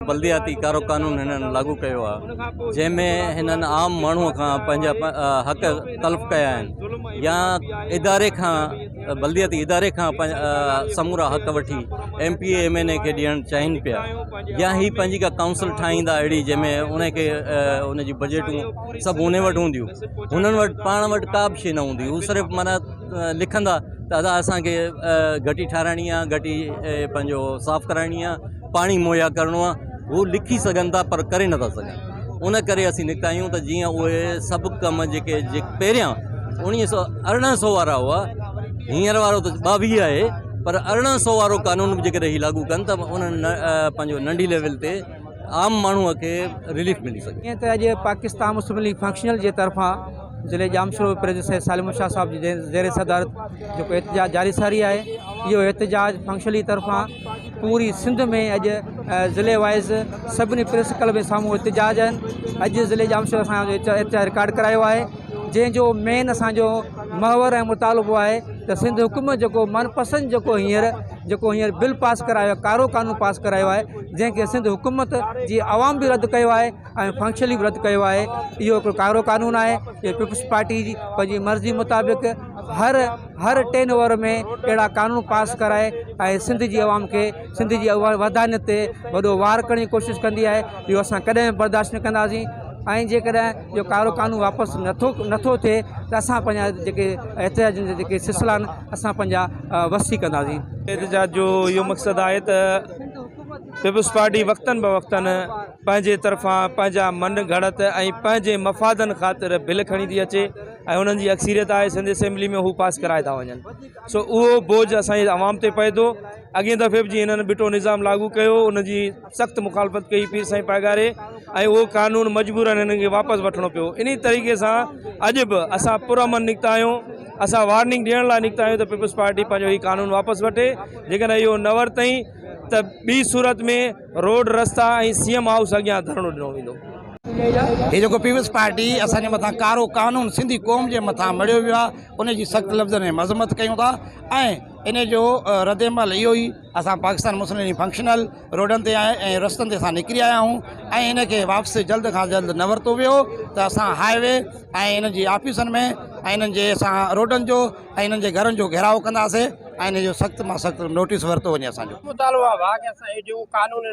बल्दियाती कारो कानून हिननि लागू कयो आहे, जंहिंमें हिननि आम माण्हूअ खां पंहिंजा हक़ तलब कया आहिनि या इदारे खां बल्दियाती इदारे खां समूरा हक़ वठी MPA MNA खे ॾियणु चाहिनि पिया, या ही पंहिंजी का काउंसिल ठाहींदा अहिड़ी जंहिंमें उनखे उनजी बजटूं सभु उन वटि हूंदियूं। हुननि वटि पाण वटि का बि शइ न हूंदी, हू सिर्फ़ु माना लिखंदा त अदा असांखे घटी ठाराइणी आहे, घटी पंहिंजो साफ़ु कराइणी आहे, पाणी मुहैया करिणो आहे, हू लिखी सघनि था पर करे नथा सघनि। उन करे असीं निकिता आहियूं त जीअं उहे सभु कम जेके पहिरियां 1918 वारा हुआ, हींअर वारो त 22 आहे, पर 1800 वारो कानून बि जेकर ही लागू कनि त उन्हनि पंहिंजो नंढी लेवल ते आम माण्हूअ खे रिलीफ मिली सघे। ईअं त अॼु पाकिस्तान मुस्लिम लीग फंक्शनल जे तरफ़ां ज़िले जामशोर प्रेसिडेंट सालिम शाह साहब जी ज़ेर सदारत जेको एहतजाज जारी सारी आहे, इहो एहतजाज फंक्शनली तरफ़ां पूरी सिंध में अॼु ज़िले वाइज़ सभिनी प्रेस क्लब जे साम्हूं एहतजाज आहिनि। अॼु ज़िले जामशोर असांजो एहतजाज रिकॉर्ड करायो आहे, जंहिंजो मेन असांजो महवर ऐं मुतालबो आहे त सिंध हुकूमत जेको मनपसंद जेको हींअर बिल पास करायो आहे, कारो कानून पास करायो आहे, जंहिंखे सिंध हुकूमत जी आवाम बि रद्द कयो आहे ऐं फंक्शनली बि रद्द कयो आहे। इहो हिकिड़ो कारो कानून आहे। इहो पीपुल्स पार्टी जी पंहिंजी मर्ज़ी मुताबिक़ हर 10 ओवर में अहिड़ा कानून पास कराए ऐं सिंध जी आवाम खे सिंध जी वधाइण ते वॾो वार करण जी कोशिशि कंदी आहे। इहो असां कॾहिं बर्दाश्त न कंदासीं ऐं जेकॾहिं इहो कारो कानून वापसि नथो थिए त असां पंहिंजा जेके एहतजाज जा जेके सिलसिला आहिनि असां पंहिंजा वसी कंदासीं। एहतजाज जो इहो मक़सदु आहे त पीपुल्स पार्टी वक़्तन बवक़्तन पंहिंजे तरफ़ां पंहिंजा मन घड़त ऐं पंहिंजे मफ़ादनि ख़ातिर बिल खणी थी अचे ऐं उन्हनि जी अक्सीरियत आहे सिंध असेंबली में हू पास कराए था वञनि। सो उहो बोझ असांजी आवाम ते पए थो। अॻे दफ़े बि जीअं हिननि बिटो निज़ाम लागू कयो, उनजी सख़्तु मुखालफ़त कई पीर साईं पागारे ऐं उहो कानून मजबूरन हिननि खे वापसि वठिणो पियो। इन तरीक़े सां अॼु बि असां पुरअमन निकिता आहियूं, असां वार्निंग ॾियण लाइ निकिता आहियूं त पीपुल्स पार्टी पंहिंजो ही कानून वापसि वठे। जेकॾहिं इहो न वरितई त ॿी सूरत में रोड रस्ता ऐं CM हाउस अॻियां धरणो ॾिनो वेंदो। ये जो पीपुल्स पार्टी असांजे मथां कारो कानून सिंधी क़ौम जे मथां मड़ियो वियो आहे, उनजी सख़्तु लफ़्ज़नि में मज़म्मत कयूं था ऐं इन जो रद्देमल इहो ई असां पाकिस्तान मुस्लिम लीग फंक्शनल रोडनि ते ऐं रस्तनि ते असां निकिरी आया आहियूं ऐं हिनखे वापसि जल्द खां जल्द न वरितो वियो त असां हाईवे ऐं हिन जी ऑफिसनि में ऐं हिननि जे असां रोडनि जो ऐं हिननि जे घरनि जो घेराव कंदासीं ऐं इन जो सख़्तु मां सख़्तु नोटिस वरितो वञे। असांजो मुतालबो आहे कि असां जो कानून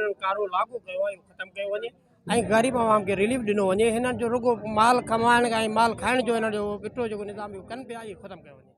लागू कयो आहे ख़तमु कयो वञे ऐं ग़रीब आवाम खे रिलीफ ॾिनो वञे। हिननि जो रुगो माल कमाइण ऐं माल खाइण जो हिन जो बिटो जेको निज़ाम कनि पिया, इहो ख़तमु कयो वञे।